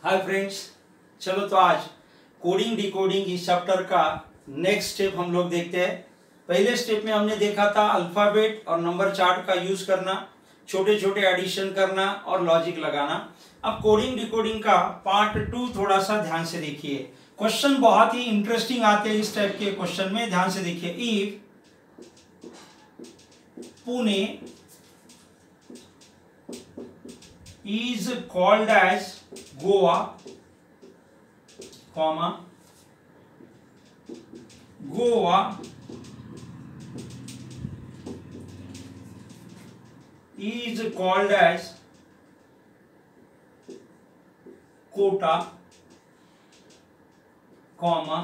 Hi friends, चलो तो आज कोडिंग डिकोडिंग इस चैप्टर का नेक्स्ट स्टेप हम लोग देखते हैं। पहले स्टेप में हमने देखा था अल्फाबेट और नंबर चार्ट का यूज करना, छोटे छोटे एडिशन करना और लॉजिक लगाना। अब कोडिंग डिकोडिंग का पार्ट 2 थोड़ा सा ध्यान से देखिए। क्वेश्चन बहुत ही इंटरेस्टिंग आते हैं इस टाइप के क्वेश्चन में, ध्यान से देखिए। If Pune is called as Goa, comma Goa is called as Kota, comma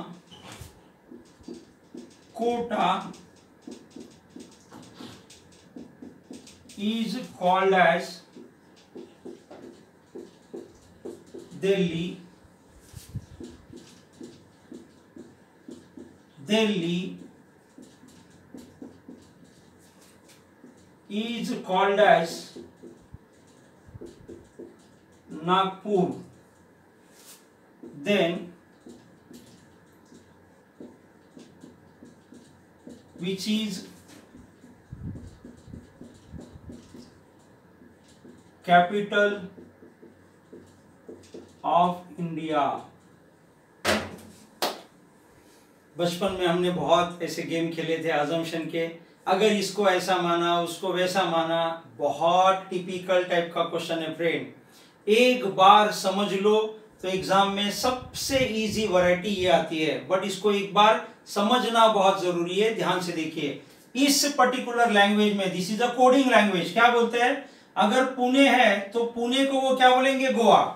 Kota is called as Delhi, Delhi is called as Nagpur. Then which is capital of India. बचपन में हमने बहुत ऐसे गेम खेले थे अजम्पशन के, अगर इसको ऐसा माना उसको वैसा माना। बहुत टिपिकल टाइप का क्वेश्चन है फ्रेंड, एक बार समझ लो तो एग्जाम में सबसे इजी वैरायटी ये आती है, बट इसको एक बार समझना बहुत जरूरी है। ध्यान से देखिए, इस पर्टिकुलर लैंग्वेज में this is a coding language. क्या बोलते हैं, अगर पुणे है तो पुणे को वो क्या बोलेंगे, गोवा।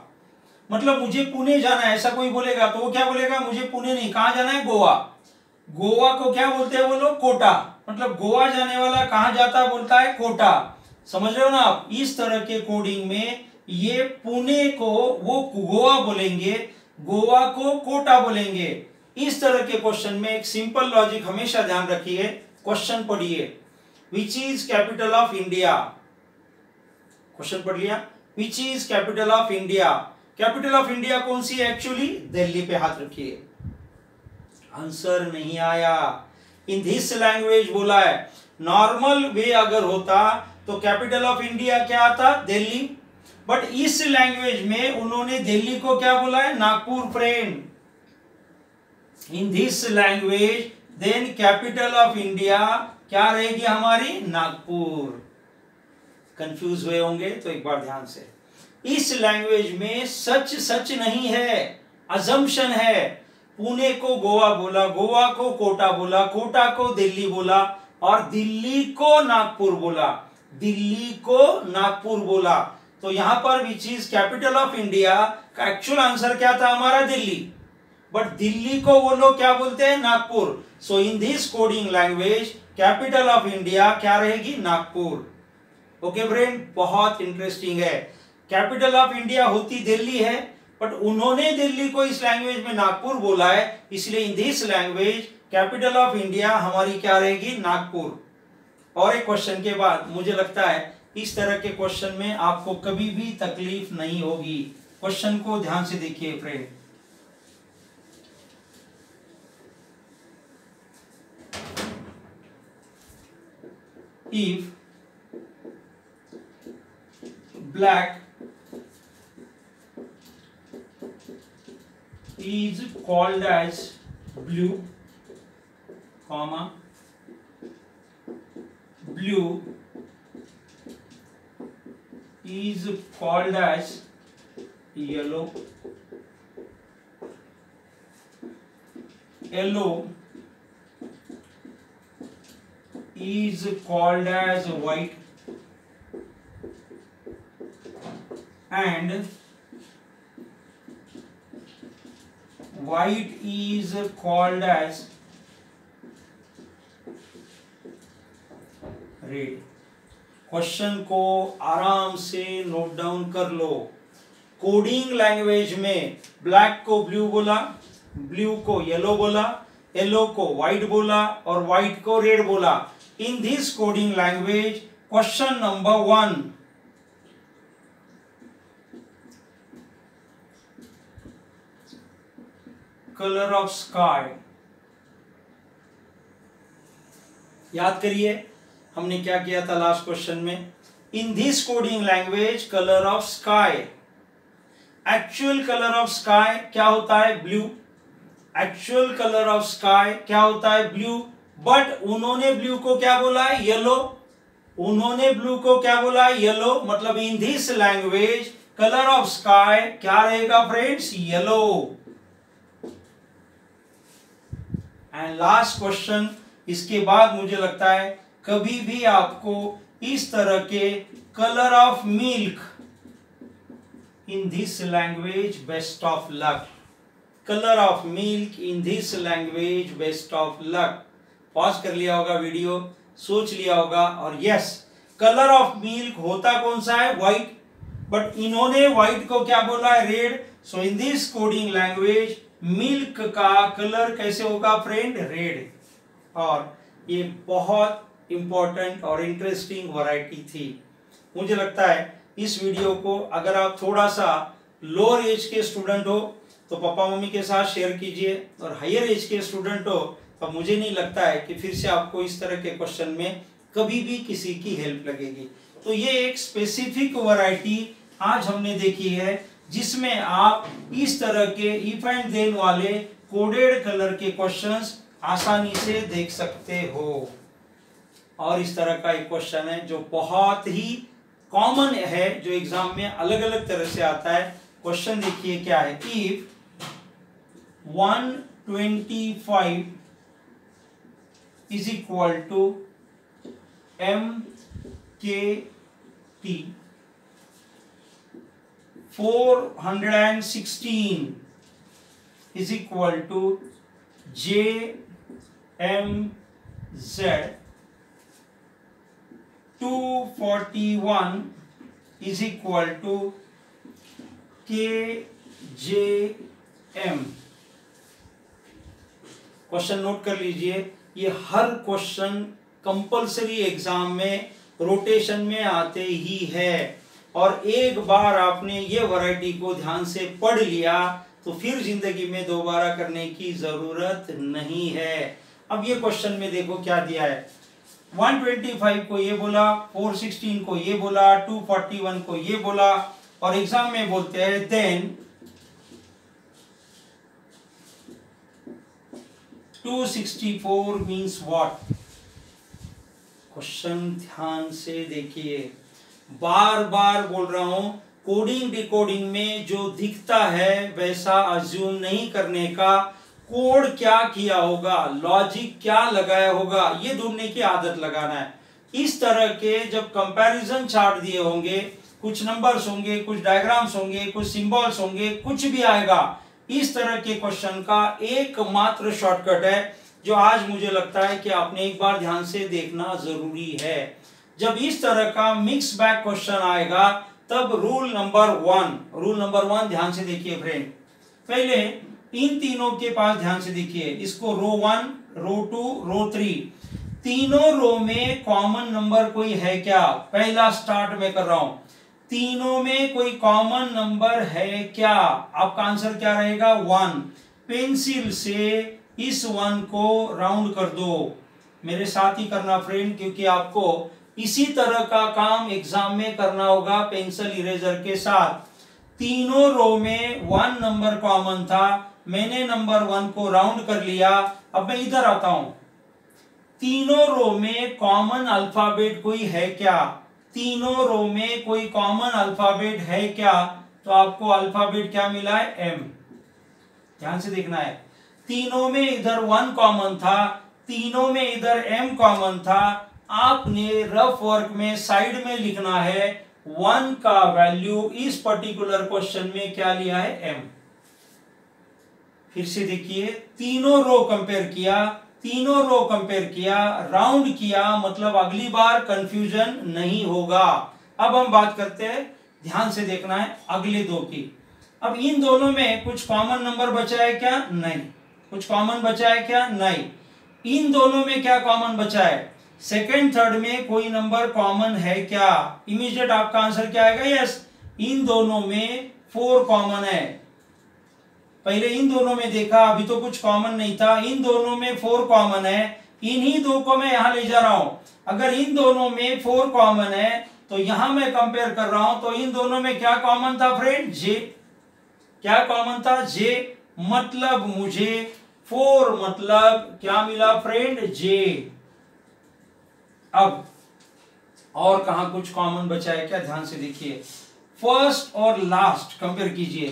मतलब मुझे पुणे जाना है ऐसा कोई बोलेगा तो वो क्या बोलेगा, मुझे पुणे नहीं, कहां जाना है, गोवा। गोवा को क्या बोलते हैं वो लोग, कोटा। मतलब गोवा जाने वाला कहां जाता बोलता है, कोटा। समझ रहे हो ना आप। इस तरह के कोडिंग में ये पुणे को वो गोवा बोलेंगे, गोवा को कोटा बोलेंगे। इस तरह के क्वेश्चन में एक सिंपल लॉजिक हमेशा ध्यान रखिए। क्वेश्चन पढ़िए, which is capital of India. Question पढ़ लिया, which is capital of India. Capital of India कौन सी है, एक्चुअली दिल्ली पे हाथ रखिए। आंसर नहीं आया। इन दिस लैंग्वेज बोला है। नॉर्मल वे अगर होता तो कैपिटल ऑफ इंडिया क्या आता, दिल्ली। बट इस लैंग्वेज में उन्होंने दिल्ली को क्या बोला है, Nagpur. Friend, in this language then capital of India क्या रहेगी हमारी, नागपुर। कंफ्यूज हुए होंगे तो एक बार ध्यान से, इस लैंग्वेज में सच सच नहीं है, अजम्पशन है। पुणे को गोवा बोला, गोवा को कोटा बोला, कोटा को दिल्ली बोला और दिल्ली को नागपुर बोला, दिल्ली को नागपुर बोला। तो यहां पर which is capital of India का एक्चुअल आंसर क्या था हमारा, दिल्ली। बट दिल्ली को वो लोग क्या बोलते हैं, Nagpur. So in this coding language capital of India क्या रहेगी, नागपुर। ओके फ्रेंड, बहुत इंटरेस्टिंग है। कैपिटल ऑफ इंडिया होती दिल्ली है, बट उन्होंने दिल्ली को इस लैंग्वेज में नागपुर बोला है, इसलिए इन this language capital of India हमारी क्या रहेगी, नागपुर। और एक क्वेश्चन के बाद मुझे लगता है इस तरह के क्वेश्चन में आपको कभी भी तकलीफ नहीं होगी। क्वेश्चन को ध्यान से देखिए friend. If black is called as blue, comma blue is called as yellow, yellow is called as white, and white is called as red। Question को आराम से नोट डाउन कर लो। कोडिंग लैंग्वेज में ब्लैक को ब्लू बोला, blue को yellow बोला, yellow को व्हाइट बोला और व्हाइट को रेड बोला। इन this coding language question number 1, colour of sky. याद करिए हमने क्या किया था लास्ट क्वेश्चन में। इन this coding language colour of sky, actual colour of sky क्या होता है? Blue. Actual colour of sky क्या होता है? ब्लू। बट उन्होंने ब्लू को क्या बोला है? येलो। उन्होंने ब्लू को क्या बोला है? येलो। मतलब इन this language colour of sky क्या रहेगा friends? Yellow. And last question, इसके बाद मुझे लगता है कभी भी आपको इस तरह के colour of milk in this language best of luck. Colour of milk in this language best of luck. Pause कर लिया होगा वीडियो, सोच लिया होगा, और यस कलर ऑफ मिल्क होता कौन सा है? व्हाइट। बट इन्होंने व्हाइट को क्या बोला है? Red. So in this coding language milk का कलर कैसे होगा फ्रेंड? रेड। और ये बहुत इंपॉर्टेंट और इंटरेस्टिंग वैरायटी थी। मुझे लगता है इस वीडियो को अगर आप थोड़ा सा लोअर एज के स्टूडेंट हो तो पापा मम्मी के साथ शेयर कीजिए, और हायर एज के स्टूडेंट हो तो मुझे नहीं लगता है कि फिर से आपको इस तरह के क्वेश्चन में कभी भी किसी की हेल्प लगेगी। तो ये एक स्पेसिफिक वैरायटी आज हमने देखी है जिसमें आप इस तरह के इफ एंड देन वाले कोडेड कलर के क्वेश्चंस आसानी से देख सकते हो। और इस तरह का एक क्वेश्चन है जो बहुत ही कॉमन है, जो एग्जाम में अलग अलग तरह से आता है। क्वेश्चन देखिए क्या है। If 125 is equal to MKT, 416 is equal to JMZ, 241 is equal to KJM। Question note कर लीजिए, ये हर क्वेश्चन कंपलसरी एग्जाम में रोटेशन में आते ही है, और एक बार आपने ये वैरायटी को ध्यान से पढ़ लिया तो फिर जिंदगी में दोबारा करने की जरूरत नहीं है। अब ये क्वेश्चन में देखो क्या दिया है। 125 को ये बोला, 416 को ये बोला, 241 को ये बोला, और एग्जाम में बोलते हैं देन 264 मीन्स व्हाट। क्वेश्चन ध्यान से देखिए, बार बार बोल रहा हूं, कोडिंग डिकोडिंग में जो दिखता है वैसा अज्यूम नहीं करने का। कोड क्या किया होगा, लॉजिक क्या लगाया होगा, ये ढूंढने की आदत लगाना है। इस तरह के जब कंपैरिजन चार्ट दिए होंगे, कुछ नंबर्स होंगे, कुछ डायग्राम्स होंगे, कुछ सिंबल्स होंगे, कुछ भी आएगा, इस तरह के क्वेश्चन का एकमात्र शॉर्टकट है जो आज मुझे लगता है कि आपने एक बार ध्यान से देखना जरूरी है। जब इस तरह का मिक्स बैक क्वेश्चन आएगा तब रूल नंबर वन ध्यान से देखिए फ्रेंड। पहले इन तीनों के पास ध्यान से देखिए, इसको रो 1, रो 2, रो 3, तीनों रो में कॉमन नंबर कोई है क्या? पहला स्टार्ट में कर रहा हूं, तीनों में कोई कॉमन नंबर है क्या? आपका आंसर क्या रहेगा? 1। पेंसिल से इस 1 को राउंड कर दो। मेरे साथ ही करना फ्रेंड, क्योंकि आपको इसी तरह का काम एग्जाम में करना होगा पेंसिल इरेजर के साथ। तीनों रो में 1 नंबर कॉमन था, मैंने नंबर 1 को राउंड कर लिया। अब मैं इधर आता हूं, तीनों रो में कॉमन अल्फाबेट कोई है क्या? तीनों रो में कोई कॉमन अल्फाबेट है क्या? तो आपको अल्फाबेट क्या मिला है? M। ध्यान से देखना है, तीनों में इधर 1 कॉमन था, तीनों में इधर M कॉमन था। आपने रफ वर्क में साइड में लिखना है 1 का वैल्यू इस पर्टिकुलर क्वेश्चन में क्या लिया है? M। फिर से देखिए, तीनों रो कंपेयर किया, राउंड किया, मतलब अगली बार कंफ्यूजन नहीं होगा। अब हम बात करते हैं, ध्यान से देखना है अगले दो की। अब इन दोनों में कुछ कॉमन नंबर बचा है क्या? नहीं। कुछ कॉमन बचा है क्या? नहीं। इन दोनों में क्या कॉमन बचा है? सेकेंड थर्ड में कोई नंबर कॉमन है क्या? इमीडिएट आपका आंसर क्या आएगा? यस। इन दोनों में 4 कॉमन है। पहले इन दोनों में देखा, अभी तो कुछ कॉमन नहीं था, इन दोनों में 4 कॉमन है, इन्हीं दो को मैं यहां ले जा रहा हूं। अगर इन दोनों में 4 कॉमन है तो यहां मैं कंपेयर कर रहा हूं, तो इन दोनों में क्या कॉमन था फ्रेंड? जे। क्या कॉमन था? जे। मतलब मुझे 4 मतलब क्या मिला फ्रेंड? जे। अब और कहां कुछ कॉमन बचा है क्या? ध्यान से देखिए, फर्स्ट और लास्ट कंपेयर कीजिए।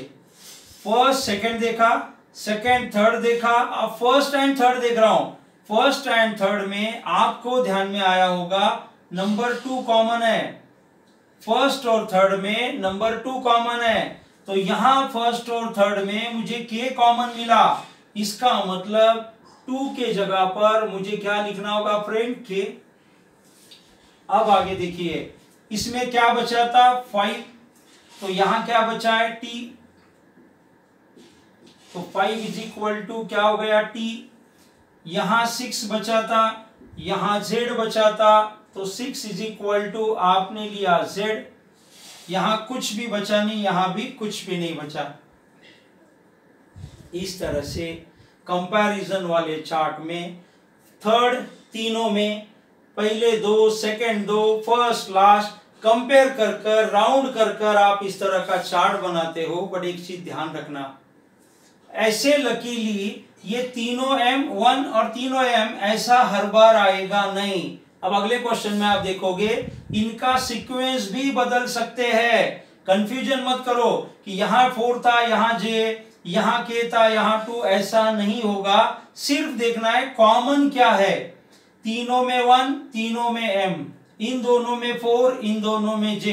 फर्स्ट सेकंड देखा, सेकंड थर्ड देखा, अब फर्स्ट एंड थर्ड देख रहा हूं। फर्स्ट एंड थर्ड में आपको ध्यान में आया होगा नंबर 2 कॉमन है। फर्स्ट और थर्ड में नंबर 2 कॉमन है, तो यहां फर्स्ट और थर्ड में मुझे के कॉमन मिला। इसका मतलब 2 के जगह पर मुझे क्या लिखना होगा फ्रेंड? के। अब आगे देखिए, इसमें क्या बचा था? 5, तो यहां क्या बचा है? टी। तो 5 इज इक्वल टू क्या हो गया? टी। यहां 6 बचा था, यहां z बचा था, तो 6 इज इक्वल टू आपने लिया z। यहां कुछ भी बचा नहीं, यहां भी कुछ भी नहीं बचा। इस तरह से कंपैरिजन वाले चार्ट में थर्ड तीनों में पहले 2, सेकंड 2, फर्स्ट लास्ट कंपेयर कर कर राउंड कर कर आप इस तरह का चार्ट बनाते हो। बट एक चीज ध्यान रखना, ऐसे लकीली ये तीनों M1 और तीनों M ऐसा हर बार आएगा नहीं। अब अगले क्वेश्चन में आप देखोगे इनका सीक्वेंस भी बदल सकते हैं। कंफ्यूजन मत करो कि यहां 4 था, यहां J, यहां K था, यहां 2, ऐसा नहीं होगा। सिर्फ देखना है कॉमन क्या है। तीनों में 1, तीनों में M, इन दोनों में 4, इन दोनों में J।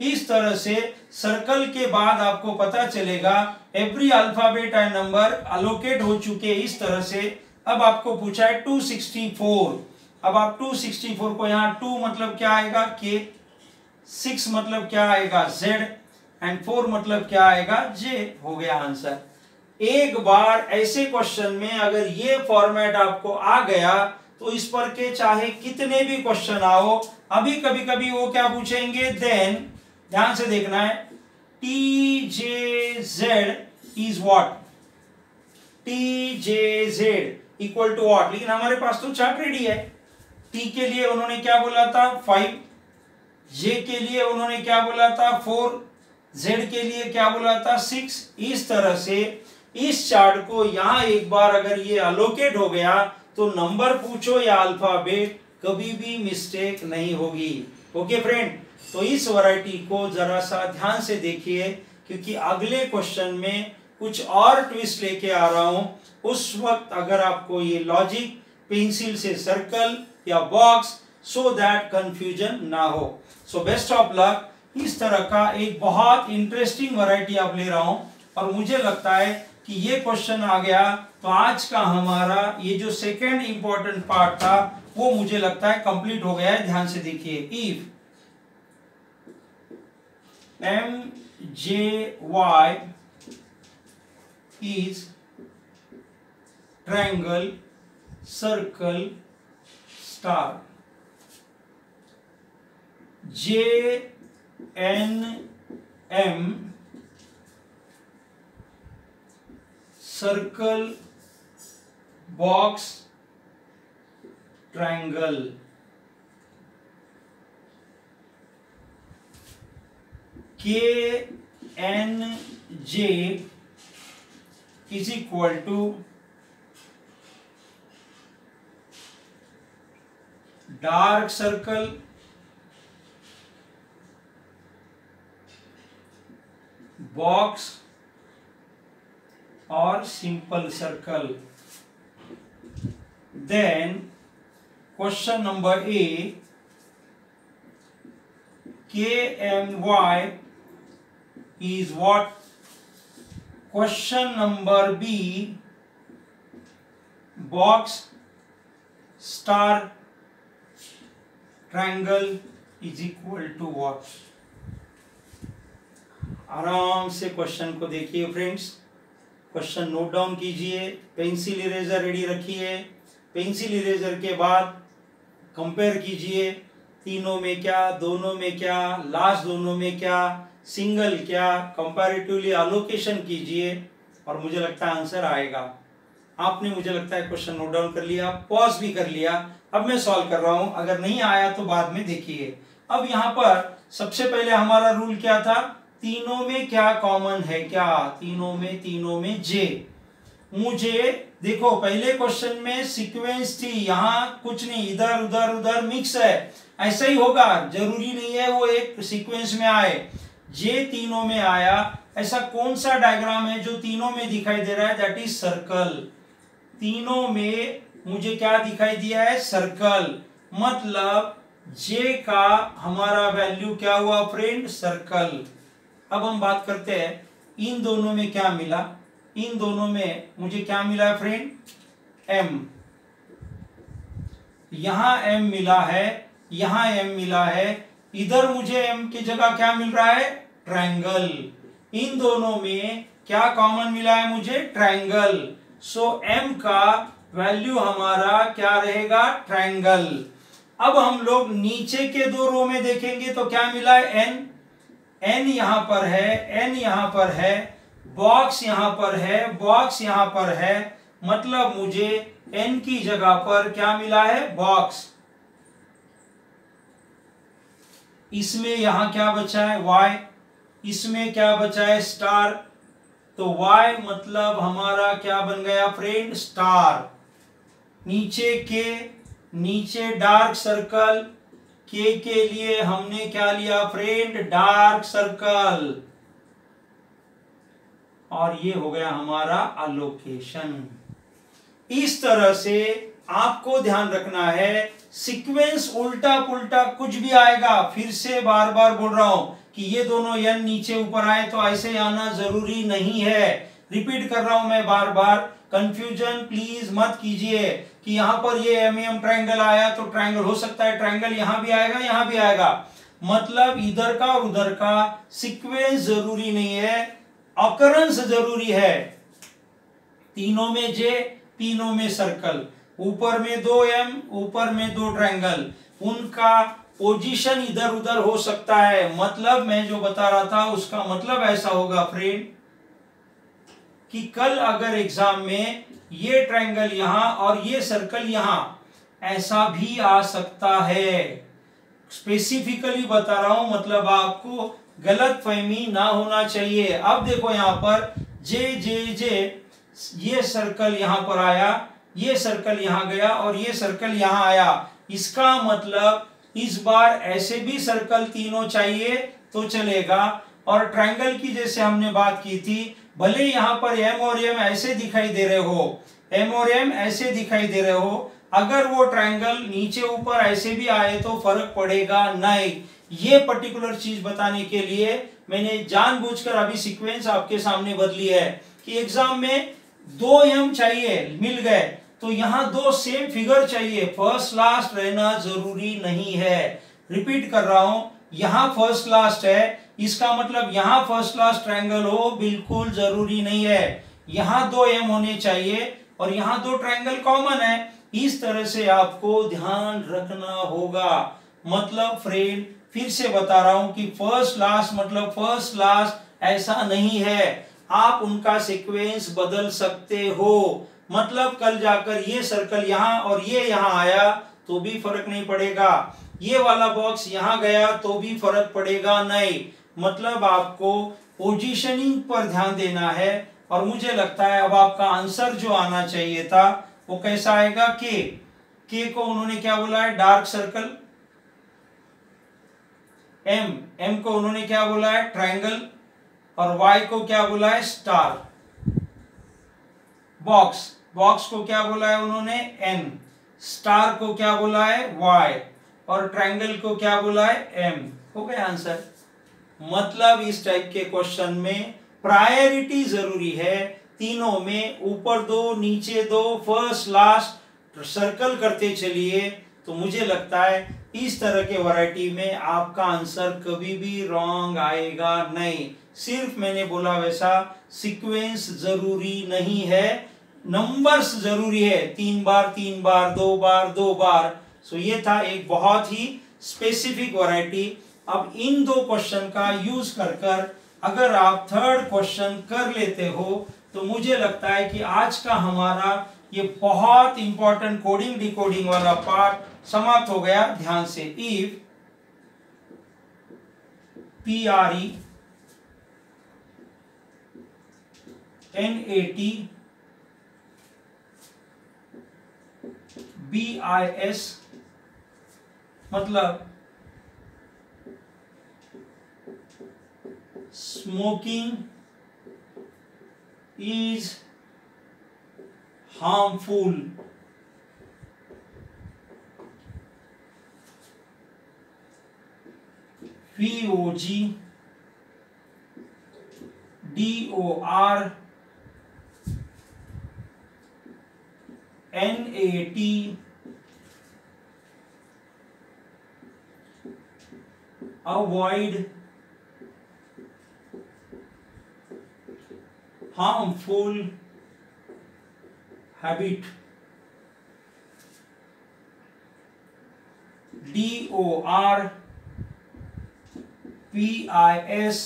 इस तरह से सर्कल के बाद आपको पता चलेगा every alphabet and number allocate हो चुके। इस तरह से अब आपको पूछा है 264। अब आप 264 को यहां 2 मतलब क्या आएगा? के। 6 मतलब क्या आएगा? जेड। एंड 4 मतलब क्या आएगा? जे। हो गया आंसर। एक बार ऐसे क्वेश्चन में अगर ये फॉर्मेट आपको आ गया तो इस पर के चाहे कितने भी क्वेश्चन आओ, अभी कभी कभी वो क्या पूछेंगे? देन ध्यान से देखना है, T J Z is what? T J Z equal to what? लेकिन हमारे पास तो चार्ट रेडी है। टी के लिए उन्होंने क्या बोला था? 5। जे के लिए उन्होंने क्या बोला था? 4। जेड के लिए क्या बोला था? 6। इस तरह से इस चार्ट को यहां एक बार अगर ये अलोकेट हो गया तो नंबर पूछो या अल्फाबेट, कभी भी मिस्टेक नहीं होगी। ओके फ्रेंड, तो इस वैरायटी को जरा सा ध्यान से देखिए, क्योंकि अगले क्वेश्चन में कुछ और ट्विस्ट लेके आ रहा हूं। उस वक्त अगर आपको ये लॉजिक पेंसिल से सर्कल या बॉक्स, सो दैट कंफ्यूजन ना हो। So best of luck. इस तरह का एक बहुत इंटरेस्टिंग वैरायटी आप ले रहा हूं, और मुझे लगता है कि ये क्वेश्चन आ गया तो आज का हमारा ये जो सेकेंड इंपॉर्टेंट पार्ट था वो मुझे लगता है कंप्लीट हो गया है। ध्यान से देखिए, if MJY is triangle, circle, star, JNM circle, box, triangle, KNJ is equal to dark circle, box or simple circle. Then question number A, KMY is what? Question number B, box, star, triangle is equal to what? आराम से question को देखिए friends, question note down कीजिए, pencil eraser ready रखिए। Pencil eraser के बाद compare कीजिए, तीनों में क्या, दोनों में क्या, लास्ट दोनों में क्या, सिंगल क्या, कंपैरेटिवली अलोकेशन कीजिए। और मुझे लगता है आंसर आएगा। आपने मुझे लगता है क्वेश्चन नोट डाउन कर लिया, पॉज भी कर लिया। अब मैं सॉल्व कर रहा हूं, अगर नहीं आया तो बाद में देखिए। अब यहाँ पर सबसे पहले हमारा रूल क्या था, तीनों में क्या कॉमन है, क्या तीनों में जे। मुझे देखो पहले क्वेश्चन में सीक्वेंस थी, यहाँ कुछ नहीं, इधर उधर उधर मिक्स है, ऐसा ही होगा, जरूरी नहीं है वो एक सीक्वेंस में आए। जे तीनों में आया, ऐसा कौन सा डायग्राम है जो तीनों में दिखाई दे रहा है, दैट इज सर्कल। तीनों में मुझे क्या दिखाई दिया है, सर्कल, मतलब जे का हमारा वैल्यू क्या हुआ फ्रेंड, सर्कल। अब हम बात करते हैं इन दोनों में क्या मिला। इन दोनों में मुझे क्या मिला है फ्रेंड, m। यहां m मिला है, यहां m मिला है, इधर मुझे m की जगह क्या मिल रहा है, ट्रायंगल। इन दोनों में क्या कॉमन मिला है मुझे, ट्रायंगल। सो m का वैल्यू हमारा क्या रहेगा, ट्रायंगल। अब हम लोग नीचे के दो रो में देखेंगे तो क्या मिला है, n यहां पर है, n यहां पर है, बॉक्स यहां पर है, बॉक्स यहां पर है, मतलब मुझे n की जगह पर क्या मिला है, बॉक्स। इसमें यहां क्या बचा है, y, इसमें क्या बचा है, स्टार। तो y मतलब हमारा क्या बन गया फ्रेंड, स्टार। नीचे के, नीचे डार्क सर्कल, के लिए हमने क्या लिया फ्रेंड, डार्क सर्कल। और ये हो गया हमारा अलोकेशन। इस तरह से आपको ध्यान रखना है, सीक्वेंस उल्टा पुल्टा कुछ भी आएगा, फिर से बार बार बोल रहा हूं कि ये दोनों n नीचे ऊपर आए तो ऐसे आना जरूरी नहीं है। रिपीट कर रहा हूं मैं बार बार, कंफ्यूजन प्लीज मत कीजिए कि यहां पर ये MEM ट्रायंगल आया तो ट्रायंगल हो सकता है, ट्रायंगल यहां भी आएगा, यहां भी आएगा, मतलब इधर का और उधर का सीक्वेंस जरूरी नहीं है, ऑकरेंस जरूरी है। तीनों में जे, तीनों में सर्कल, ऊपर में 2m, ऊपर में 2 ट्रायंगल, उनका पोजीशन इधर उधर हो सकता है। मतलब मैं जो बता रहा था उसका मतलब ऐसा होगा फ्रेंड कि कल अगर एग्जाम में ये ट्रायंगल यहां और ये सर्कल यहां, ऐसा भी आ सकता है। स्पेसिफिकली बता रहा हूं, मतलब आपको गलत फहमी ना होना चाहिए। अब देखो यहां पर जे जे जे, ये सर्कल यहां पर आया, ये सर्कल यहां गया और ये सर्कल यहां आया। इसका मतलब इस बार ऐसे भी सर्कल तीनों चाहिए तो चलेगा। और ट्रायंगल की जैसे हमने बात की थी, भले यहां पर m और m ऐसे दिखाई दे रहे हो, m और m ऐसे दिखाई दे रहे हो, अगर वो ट्रायंगल नीचे ऊपर ऐसे भी आए तो फर्क पड़ेगा नहीं। ये पर्टिकुलर चीज बताने के लिए मैंने जानबूझकर अभी सीक्वेंस आपके सामने बदली है कि एग्जाम में 2m चाहिए, मिल गए, तो यहां 2 सेम फिगर चाहिए, फर्स्ट लास्ट रहना जरूरी नहीं है। रिपीट कर रहा हूं, यहां फर्स्ट लास्ट है, इसका मतलब यहां फर्स्ट लास्ट ट्रायंगल हो बिल्कुल जरूरी नहीं है। यहां 2m होने चाहिए और यहां 2 ट्रायंगल कॉमन है। इस तरह से आपको ध्यान रखना होगा। मतलब फ्रेंड फिर से बता रहा हूं कि फर्स्ट लास्ट मतलब फर्स्ट लास्ट ऐसा नहीं है, आप उनका सीक्वेंस बदल सकते हो। मतलब कल जाकर ये सर्कल यहां और ये यहां आया तो भी फर्क नहीं पड़ेगा, ये वाला बॉक्स यहां गया तो भी फर्क पड़ेगा नहीं। मतलब आपको पोजीशनिंग पर ध्यान देना है। और मुझे लगता है अब आपका आंसर जो आना चाहिए था वो कैसा आएगा, के को उन्होंने क्या बोला है, डार्क सर्कल, एम को उन्होंने क्या बोला है, ट्रायंगल, और y को क्या बोला है, स्टार। बॉक्स को क्या बोला है उन्होंने, n, स्टार को क्या बोला है, y, और ट्रायंगल को क्या बोला है, m। हो गया आंसर। मतलब इस टाइप के क्वेश्चन में प्रायोरिटी जरूरी है, तीनों में ऊपर 2 नीचे 2 फर्स्ट लास्ट सर्कल करते चलिए, तो मुझे लगता है इस तरह के वैरायटी में आपका आंसर कभी भी रॉन्ग आएगा नहीं। सिर्फ मैंने बोला वैसा सीक्वेंस जरूरी नहीं है, नंबर्स जरूरी है, 3 बार 3 बार, 2 बार 2 बार। सो ये था एक बहुत ही स्पेसिफिक वैरायटी। अब इन 2 क्वेश्चन का यूज कर अगर आप 3rd क्वेश्चन कर लेते हो तो मुझे लगता है कि आज का हमारा ये बहुत इंपॉर्टेंट कोडिंग डिकोडिंग वाला पार्ट समाप्त हो गया। ध्यान से, इफ PRE NAT BIS मतलब smoking is harmful, VOG DOR NAT avoid harmful habit, DOR PIS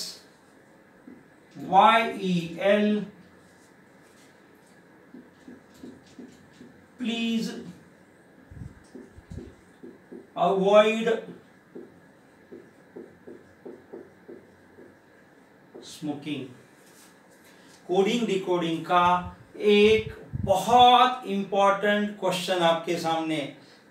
YEL please avoid smoking. Coding decoding का एक बहुत इंपॉर्टेंट क्वेश्चन आपके सामने।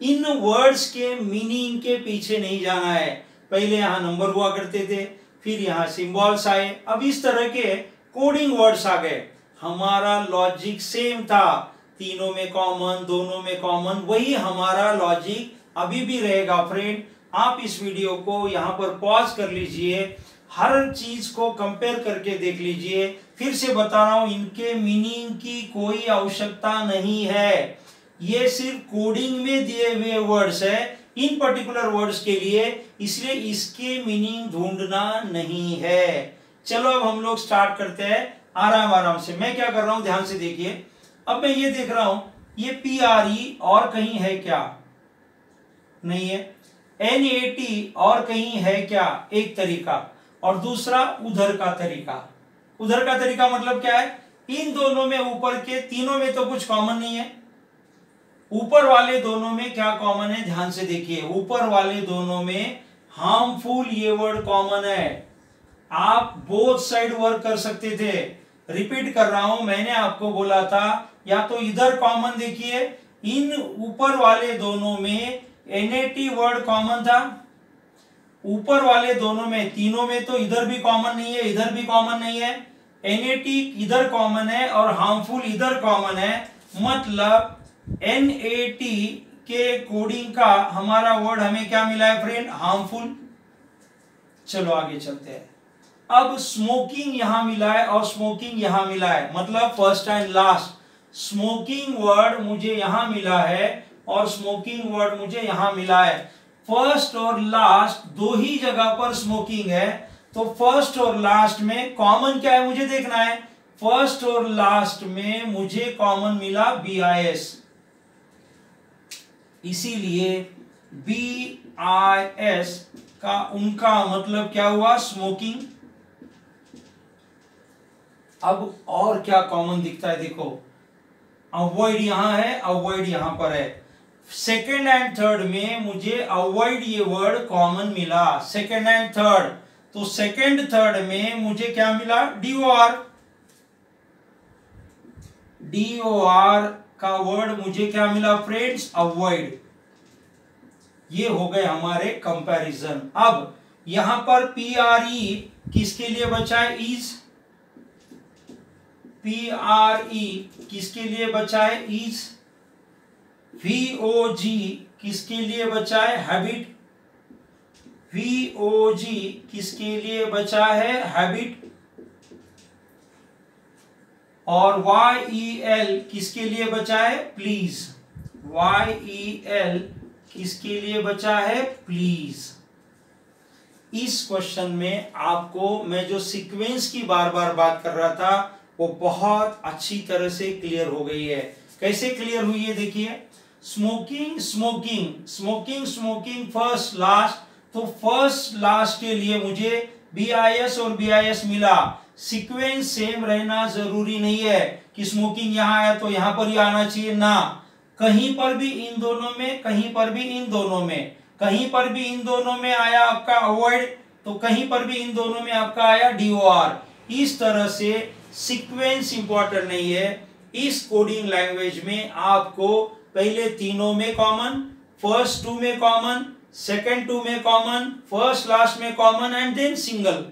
इन वर्ड्स के मीनिंग के पीछे नहीं जाना है। पहले यहाँ नंबर हुआ करते थे, फिर यहाँ सिंबल्स आए, अब इस तरह के कोडिंग वर्ड्स आ गए। हमारा लॉजिक सेम था, तीनों में कॉमन, दोनों में कॉमन, वही हमारा लॉजिक अभी भी रहेगा। फ्रेंड, आप इस वीडियो को यहाँ पर पॉज कर लीजिए, हर चीज को कंपेयर करके देख लीजिए। फिर से बता रहा हूं, इनके मीनिंग की कोई आवश्यकता नहीं है। ये सिर्फ कोडिंग में दिए हुए वर्ड्स है इन पर्टिकुलर वर्ड्स के लिए, इसलिए इसके मीनिंग ढूंढना नहीं है। चलो अब हम लोग स्टार्ट करते हैं आराम आराम से। मैं क्या कर रहा हूं, ध्यान से देखिए। अब मैं ये देख रहा हूं, ये PRE और कहीं है क्या? नहीं है। NAT और कहीं है क्या? एक तरीका, और दूसरा उधर का तरीका। उधर का तरीका मतलब क्या है? इन दोनों में, ऊपर के तीनों में तो कुछ कॉमन नहीं है। ऊपर वाले दोनों में क्या कॉमन है? ध्यान से देखिए, ऊपर वाले दोनों में हार्मफुल ये वर्ड कॉमन है। आप बोथ साइड वर्क कर सकते थे। रिपीट कर रहा हूं, मैंने आपको बोला था या तो इधर कॉमन देखिए, इन ऊपर वाले दोनों में NAT वर्ड कॉमन था। ऊपर वाले दोनों में, तीनों में तो इधर भी कॉमन नहीं है, इधर भी कॉमन नहीं है। NAT इधर कॉमन है और हार्मफुल इधर कॉमन है। मतलब NAT के कोडिंग का हमारा वर्ड हमें क्या मिला है फ्रेंड? हार्मफुल। चलो आगे चलते हैं। अब स्मोकिंग यहां मिला है और स्मोकिंग यहां मिला है, मतलब first and last. Smoking word मुझे यहां मिला है और स्मोकिंग वर्ड मुझे यहां मिला है। फर्स्ट और लास्ट दो ही जगह पर स्मोकिंग है, तो फर्स्ट और लास्ट में कॉमन क्या है मुझे देखना है। फर्स्ट और लास्ट में मुझे कॉमन मिला BIS, इसीलिए BIS का उनका मतलब क्या हुआ? स्मोकिंग। अब और क्या कॉमन दिखता है देखो, अवॉइड यहां है, अवॉइड यहां पर है। सेकेंड एंड थर्ड में मुझे अवॉइड ये वर्ड कॉमन मिला, सेकेंड एंड थर्ड। तो सेकेंड थर्ड में मुझे क्या मिला? DOR। DOR का वर्ड मुझे क्या मिला फ्रेंड्स? अवॉइड। ये हो गए हमारे कंपैरिजन। अब यहां पर PRE किसके लिए बचा है? इज। PRE किसके लिए बचा है? इज। VOG किसके लिए बचा है? हैबिट। VOG किसके लिए बचा है? हैबिट। और YEL किसके लिए बचा है? प्लीज। YEL किसके लिए बचा है? प्लीज। इस क्वेश्चन में आपको मैं जो सीक्वेंस की बार बार बात कर रहा था वो बहुत अच्छी तरह से क्लियर हो गई है। कैसे क्लियर हुई है देखिए, smoking smoking smoking smoking first last, तो फर्स्ट लास्ट के लिए मुझे BIS और BIS मिला। सीक्वेंस सेम रहना जरूरी नहीं है कि स्मोकिंग यहाँ आया तो यहाँ पर ही आना चाहिए ना, कहीं पर भी इन दोनों में, कहीं पर भी इन दोनों में, कहीं पर भी इन दोनों में आया आपका अवॉइड, तो कहीं पर भी इन दोनों में आपका आया डीओआर। इस तरह से सीक्वेंस इंपॉर्टेंट नहीं है। इस कोडिंग लैंग्वेज में आपको पहले तीनों में कॉमन, फर्स्ट टू में कॉमन, सेकंड टू में कॉमन, फर्स्ट लास्ट में कॉमन एंड देन सिंगल,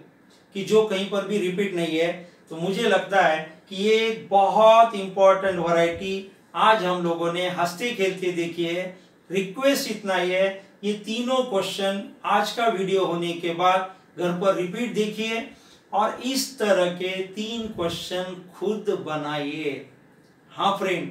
कि जो कहीं पर भी रिपीट नहीं है। तो मुझे लगता है कि ये एक बहुत इंपॉर्टेंट वैरायटी आज हम लोगों ने हंसते खेलते देखी है। रिक्वेस्ट इतना ही है, ये तीनों क्वेश्चन आज का वीडियो होने के बाद घर पर रिपीट देखिए और इस तरह के 3 क्वेश्चन खुद बनाइए। हाँ फ्रेंड,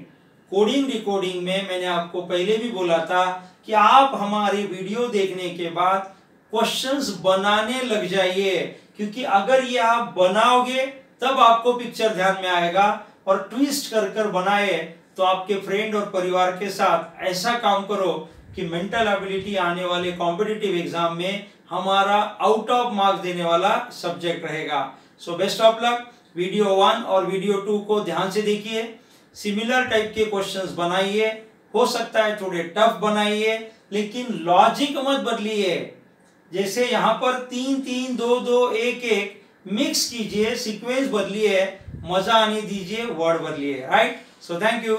कोडिंग डिकोडिंग में मैंने आपको पहले भी बोला था कि आप हमारी वीडियो देखने के बाद क्वेश्चंस बनाने लग जाइए, क्योंकि अगर ये आप बनाओगे तब आपको पिक्चर ध्यान में आएगा, और ट्विस्ट कर कर बनाए तो आपके फ्रेंड और परिवार के साथ ऐसा काम करो कि मेंटल एबिलिटी आने वाले कॉम्पिटिटिव एग्जाम में हमारा आउट ऑफ मार्क्स देने वाला सब्जेक्ट रहेगा। So best of luck. Video 1 और वीडियो 2 को ध्यान से देखिए, सिमिलर टाइप के क्वेश्चंस बनाइए, हो सकता है थोड़े टफ बनाइए लेकिन लॉजिक मत बदलिए। जैसे यहाँ पर 3 3 2 2 1 1 मिक्स कीजिए, सीक्वेंस बदलिए, मजा आने दीजिए, वर्ड बदलिए। Right, so thank you.